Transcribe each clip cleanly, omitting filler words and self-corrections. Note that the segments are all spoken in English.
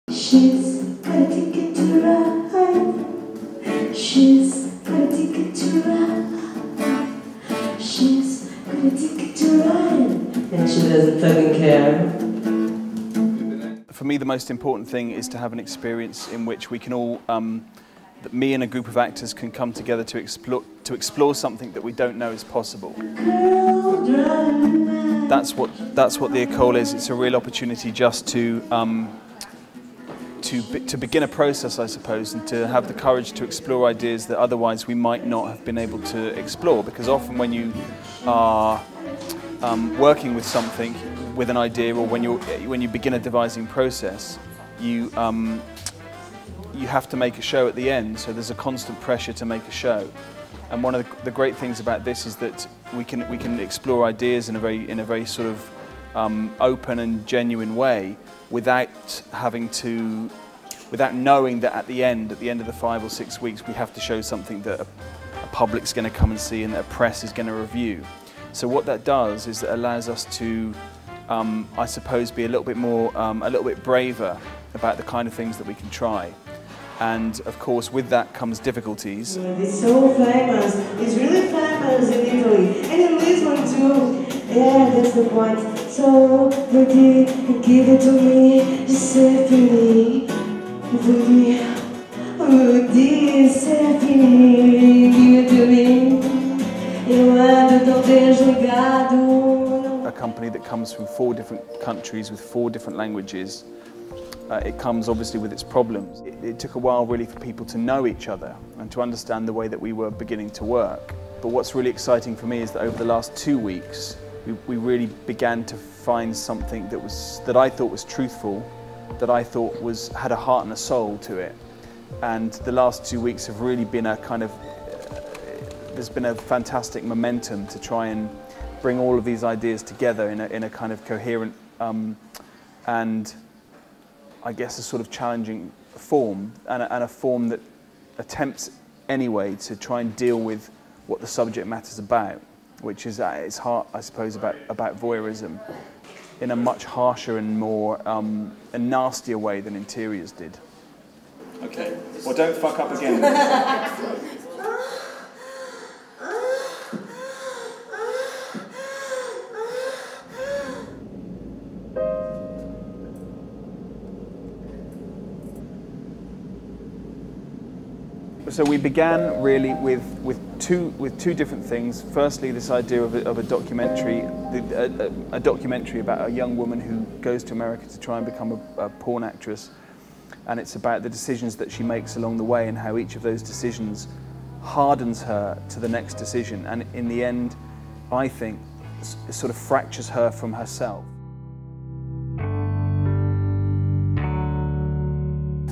She's got a ticket to ride. She's got a ticket to ride. She's got a ticket to ride. And she doesn't fucking care. For me, the most important thing is to have an experience in which we can all, that me and a group of actors can come together to explore something that we don't know is possible. That's what the Ecole is. It's a real opportunity just to begin a process, I suppose, and to have the courage to explore ideas that otherwise we might not have been able to explore. Because often when you are working with something, with an idea, or when you begin a devising process, you have to make a show at the end. So there's a constant pressure to make a show. And one of the great things about this is that we can explore ideas in a very sort of open and genuine way, without knowing that at the end of the 5 or 6 weeks, we have to show something that a public's going to come and see and that a press is going to review. So what that does is it allows us to, I suppose, be a little bit braver about the kind of things that we can try. And of course, with that comes difficulties. It's so famous. It's really famous in Italy and in Lisbon too. Yeah, that's the point. So pretty, give it to me, just say to me, say to me, give it to me. A company that comes from 4 different countries with 4 different languages. It comes obviously with its problems. It took a while really for people to know each other and to understand the way that we were beginning to work. But what's really exciting for me is that over the last 2 weeks, we really began to find something that I thought was truthful, that I thought had a heart and a soul to it. And the last 2 weeks have really been a kind of, there's been a fantastic momentum to try and bring all of these ideas together in a kind of coherent and I guess a sort of challenging form, and a form that attempts anyway to try and deal with what the subject matter's about, which is at its heart, I suppose, about voyeurism, in a much harsher and more a nastier way than Interiors did. Okay, well, don't fuck up again. So we began really with two different things. Firstly, this idea of a documentary about a young woman who goes to America to try and become a porn actress, and it's about the decisions that she makes along the way and how each of those decisions hardens her to the next decision, and in the end, I think, sort of fractures her from herself.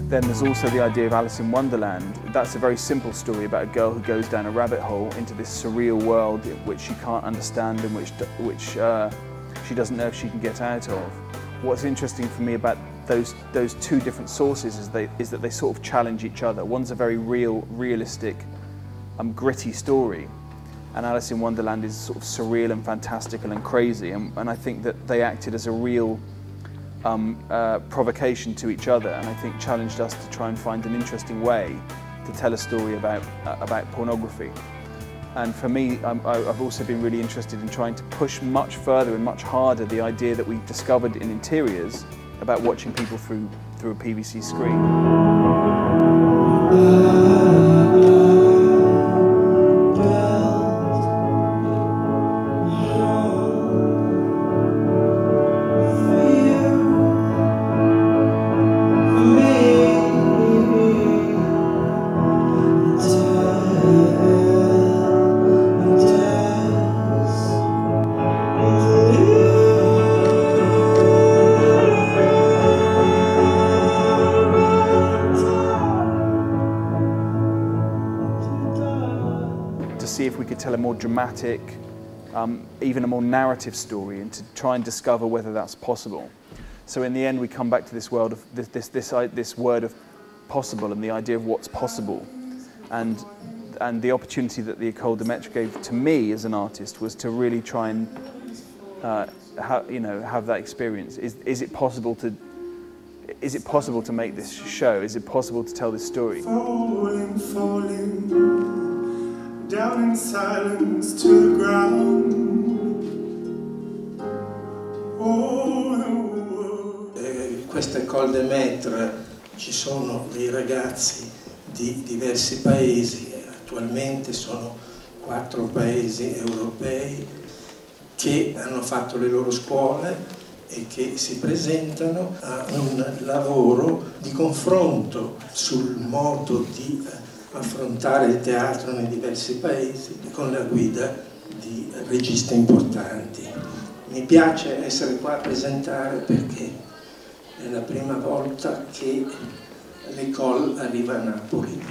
Then there's also the idea of Alice in Wonderland. That's a very simple story about a girl who goes down a rabbit hole into this surreal world which she can't understand and which she doesn't know if she can get out of. What's interesting for me about those 2 different sources is that they sort of challenge each other. One's a very realistic, gritty story, and Alice in Wonderland is sort of surreal and fantastical and crazy, and I think that they acted as a real provocation to each other, and I think challenged us to try and find an interesting way to tell a story about pornography. And for me, I've also been really interested in trying to push much further and much harder the idea that we discovered in Interiors about watching people through a PVC screen. See if we could tell a more dramatic, even a more narrative story, and to try and discover whether that's possible. So in the end, we come back to this world of this word of possible and the idea of what's possible, and the opportunity that the École de Maîtres gave to me as an artist was to really try and have that experience? Is it possible to make this show? Is it possible to tell this story? Falling down in silence to the ground. Questa École des Maîtres ci sono dei ragazzi di diversi paesi, attualmente sono 4 paesi europei che hanno fatto le loro scuole e che si presentano a un lavoro di confronto sul modo di affrontare il teatro nei diversi paesi con la guida di registi importanti. Mi piace essere qua a presentare perché è la prima volta che l'École arriva a Napoli.